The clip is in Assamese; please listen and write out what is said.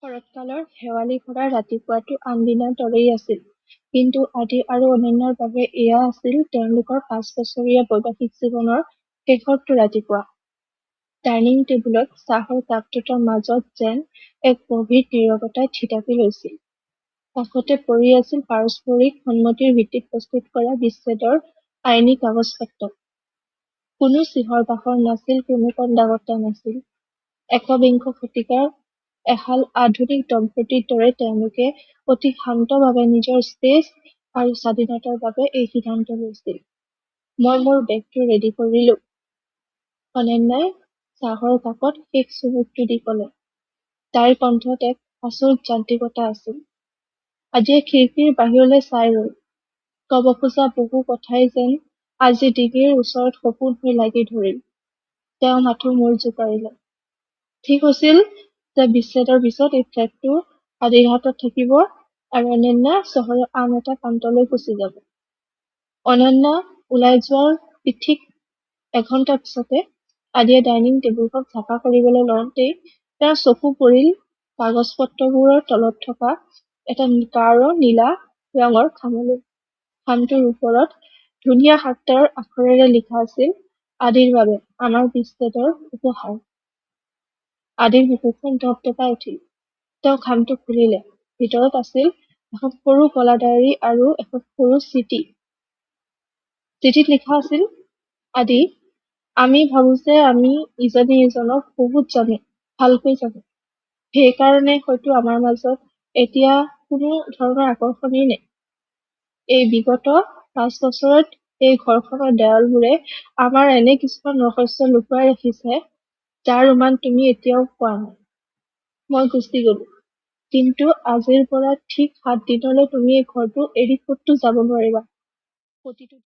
শৰৎকালৰ শেৱালি ভৰা ৰাতিপুৱাটো আনদিনাৰ দৰেই আছিল, কিন্তু আদি আৰু অনন্যাৰ বাবে এয়া আছিল তেওঁলোকৰ 5 বছৰীয়া বৈবাহিক জীৱনৰ শেষৰটো ৰাতিপুৱা। ডাইনিং টেবুলত চাহৰ কাপ দুটাৰ মাজত যেন এক গভীৰ নীৰৱতাই থিতাপি লৈছিল। কাষতে পৰি আছিল পাৰস্পৰিক সন্মতিৰ ভিত্তিত প্ৰস্তুত কৰা বিচ্ছেদৰ আইনী কাগজ-পত্ৰ। কোনো চিহৰ-বাখৰ নাছিল, কোনো কন্দা-কটা নাছিল। একবিংশ শতিকাৰ এহাল আধুনিক দম্পতীৰ দৰে তেওঁলোকে অতি শান্তভাৱে নিজৰ স্পেচ আৰু স্বাধীনতাৰ বাবে এই সিদ্ধান্ত লৈছিল। মই মোৰ বেগটো ৰেডি কৰিলো, অনন্যাই চাহৰ কাপত শেষ চুমুকটো দি ক'লে। তাইৰ কণ্ঠত এক আচৰিত যান্ত্ৰিকতা আছিল। আজিয়ে খিৰিকীৰ বাহিৰলৈ চাই ৰল। কব খোজা বহু কথাই যেন আজি ডিঙিৰ ওচৰত সপোন হৈ লাগি ধৰিল। তেওঁ মাথো মূৰ জোকাৰিলে। ঠিক হৈছিল যে বিচ্ছেদৰ পিছত এই ফ্লেটটো আদিৰ হাতত থাকিব আৰু অনন্যা চহৰৰ আন এটা প্ৰান্তলৈ গুচি যাব। অনন্যা ওলাই যোৱাৰ ঠিক এঘণ্টা পিছতে আদিয়ে ডাইনিং টেবুলখন চাফা কৰিবলৈ লওঁতেই তেওঁৰ চকু পৰিল কাগজ-পত্ৰবোৰৰ তলত থকা এটা গাঢ় নীলা ৰঙৰ খামলৈ। খামটোৰ ওপৰত ধুনীয়া সাতটাৰ আখৰেৰে লিখা আছিল, আদিৰ বাবে আমাৰ বিচ্ছেদৰ উপহাৰ। আদিৰ বুকুখন ধপধপাই উঠিল। তেওঁ খামটো খুলিলে। ভিতৰত আছিল এখন সৰু কলা ডায়েৰী আৰু এখন সৰু চিঠি। চিঠিত লিখা আছিল, আদি, আমি ভাবো যে আমি ইজনে সিজনক বহুত জানো, ভালকৈ জানো। সেইকাৰণে হয়তো আমাৰ মাজত এতিয়া কোনো ধৰণৰ আকৰ্ষণেই নাই। এই বিগত 5 বছৰত এই ঘৰখনৰ দেৱালবোৰে আমাৰ এনে কিছুমান ৰহস্য লুকুৱাই ৰাখিছে, যাৰ উমান তুমি এতিয়াও পোৱা নাই। মই গুচি গলো, কিন্তু আজিৰ পৰা ঠিক 7 দিনলৈ তুমি এই ঘৰটো এৰি ক'তো যাব নোৱাৰিবা। প্ৰতিটো